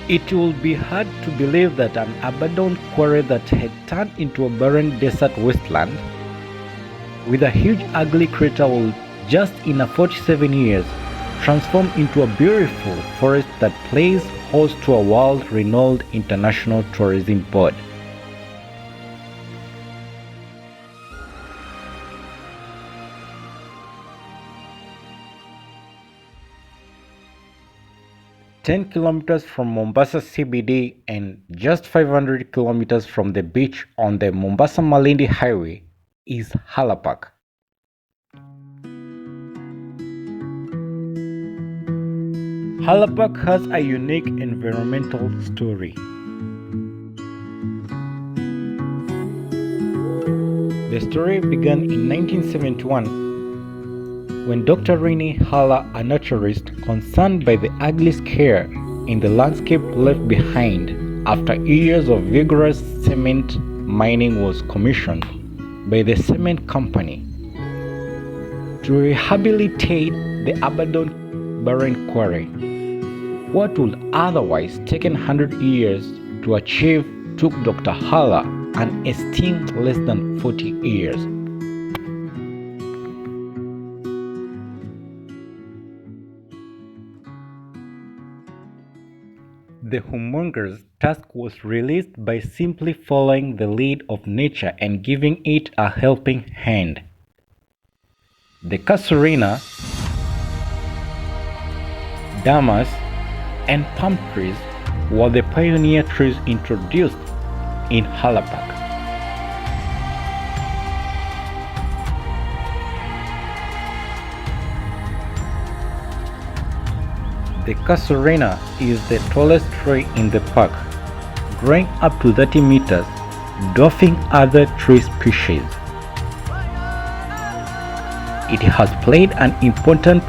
It would be hard to believe that an abandoned quarry that had turned into a barren desert wasteland with a huge ugly crater will just in a 47 years transform into a beautiful forest that plays host to a world-renowned international tourism board. "10 kilometers from Mombasa CBD and just 500 kilometers from the beach on the Mombasa-Malindi highway is Halapak. Halapak has a unique environmental story. The story began in 1971 when Dr. Rini Hala, a naturalist concerned by the ugly scare in the landscape left behind after years of vigorous cement mining, was commissioned by the cement company to rehabilitate the abandoned barren quarry. What would otherwise taken 100 years to achieve took Dr. Hala an esteemed less than 40 years. The humongous task was released by simply following the lead of nature and giving it a helping hand. The casuarina, damas, and palm trees were the pioneer trees introduced in Halapak. The casuarina is the tallest tree in the park, growing up to 30 meters, dwarfing other tree species. It has played an important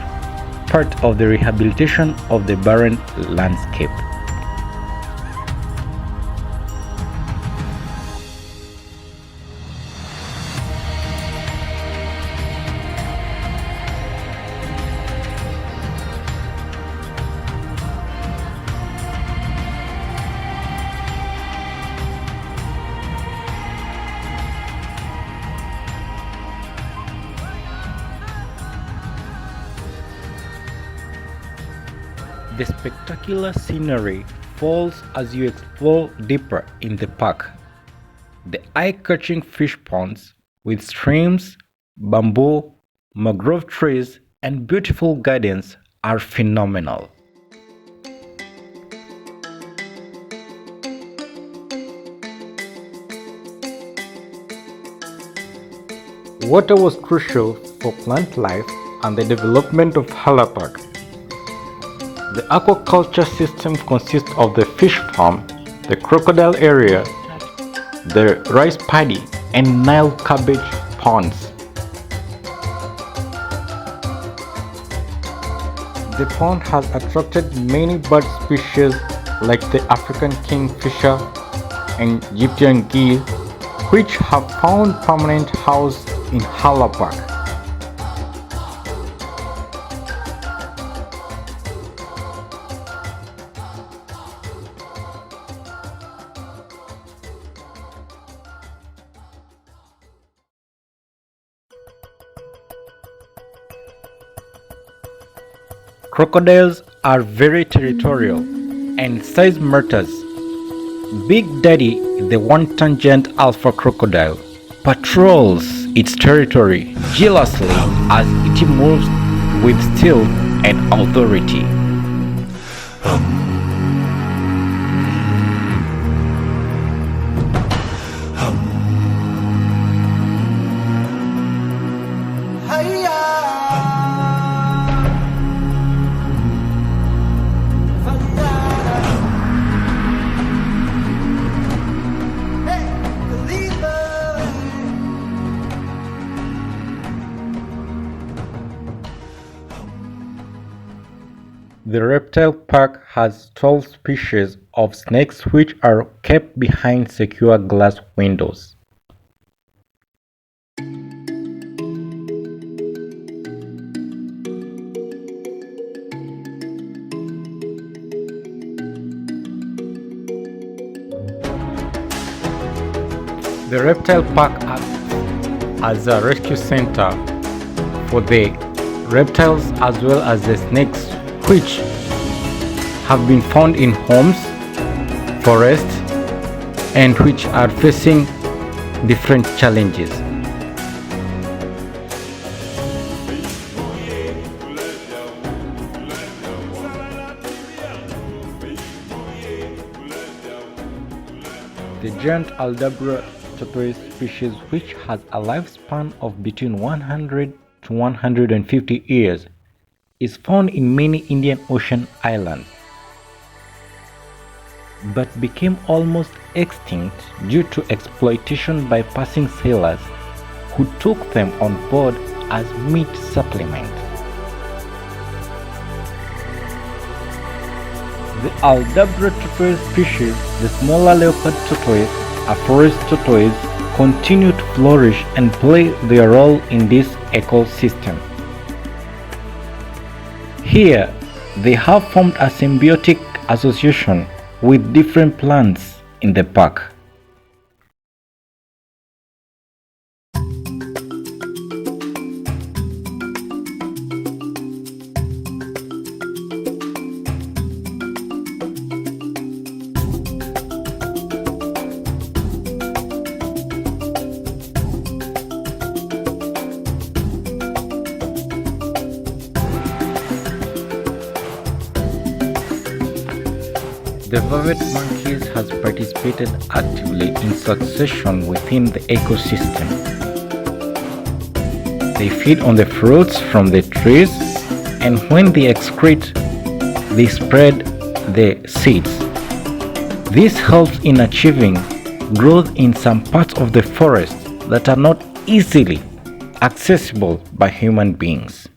part of the rehabilitation of the barren landscape. The spectacular scenery falls as you explore deeper in the park. The eye-catching fish ponds with streams, bamboo, mangrove trees, and beautiful gardens are phenomenal. Water was crucial for plant life and the development of Halapak. The aquaculture system consists of the fish farm, the crocodile area, the rice paddy, and Nile cabbage ponds. The pond has attracted many bird species like the African kingfisher and Egyptian geese, which have found permanent house in Halapak. Crocodiles are very territorial, and size matters. Big Daddy, the one-tangent alpha crocodile, patrols its territory jealously as it moves with stealth and authority. The reptile park has 12 species of snakes which are kept behind secure glass windows. The reptile park acts as a rescue center for the reptiles as well as the snakes, which have been found in homes, forests, and which are facing different challenges. The giant Aldabra tortoise species, which has a lifespan of between 100 to 150 years, is found in many Indian Ocean islands, but became almost extinct due to exploitation by passing sailors who took them on board as meat supplement. The Aldabra tortoise species, the smaller leopard tortoise, a forest tortoise, continue to flourish and play their role in this ecosystem. Here, they have formed a symbiotic association with different plants in the park. The vervet monkeys has participated actively in succession within the ecosystem. They feed on the fruits from the trees, and when they excrete, they spread the seeds. This helps in achieving growth in some parts of the forest that are not easily accessible by human beings.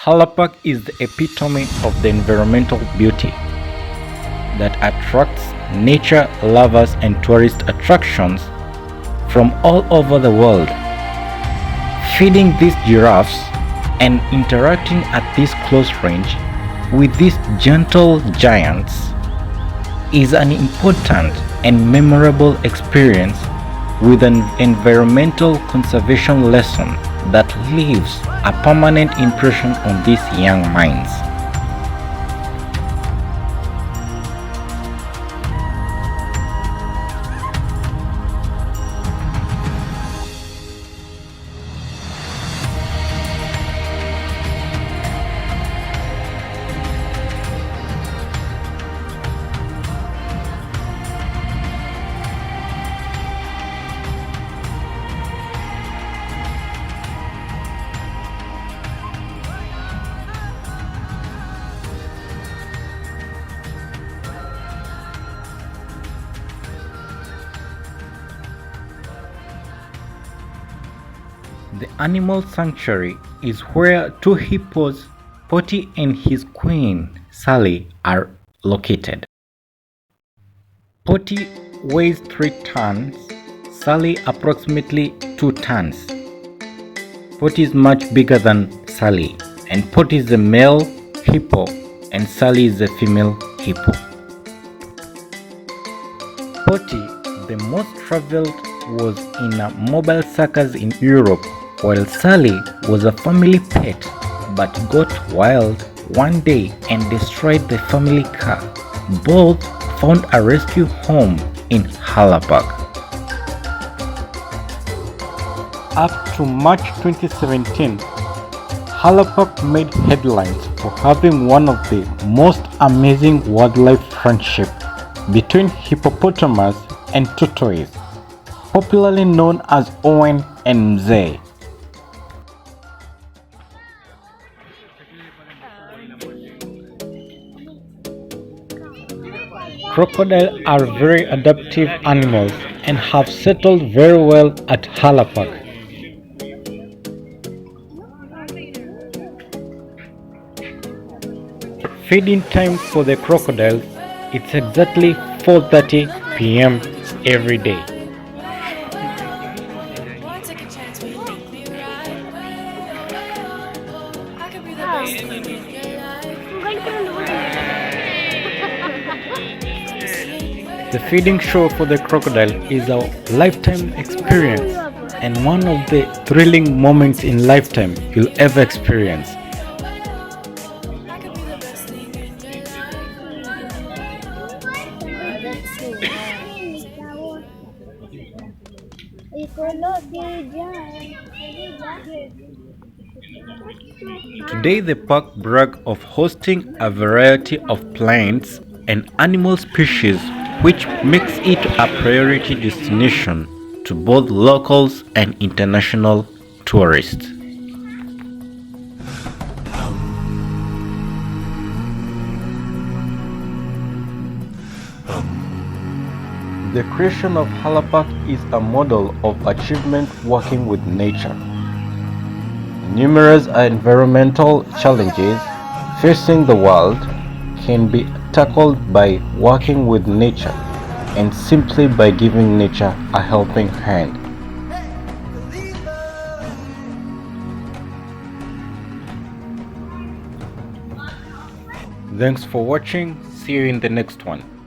Halapak is the epitome of the environmental beauty that attracts nature lovers and tourist attractions from all over the world. Feeding these giraffes and interacting at this close range with these gentle giants is an important and memorable experience with an environmental conservation lesson that leaves a permanent impression on these young minds. The animal sanctuary is where two hippos, Potty and his queen, Sally, are located. Potty weighs 3 tons, Sally approximately 2 tons. Potty is much bigger than Sally, and Potty is the male hippo and Sally is the female hippo. Potty, the most traveled, was in a mobile circus in Europe, while Sally was a family pet but got wild one day and destroyed the family car. Both found a rescue home in Halapak. Up to March 2017, Halapak made headlines for having one of the most amazing wildlife friendship between hippopotamus and tortoise, popularly known as Owen and Mzee. Crocodiles are very adaptive animals and have settled very well at Halapak. Feeding time for the crocodiles, it's exactly 4:30 p.m. every day. The feeding show for the crocodile is a lifetime experience and one of the thrilling moments in lifetime you'll ever experience. Today, the park brags of hosting a variety of plants and animal species, which makes it a priority destination to both locals and international tourists. The creation of Hala Park is a model of achievement working with nature. Numerous environmental challenges facing the world can be tackled by working with nature and simply by giving nature a helping hand. Thanks for watching. See you in the next one.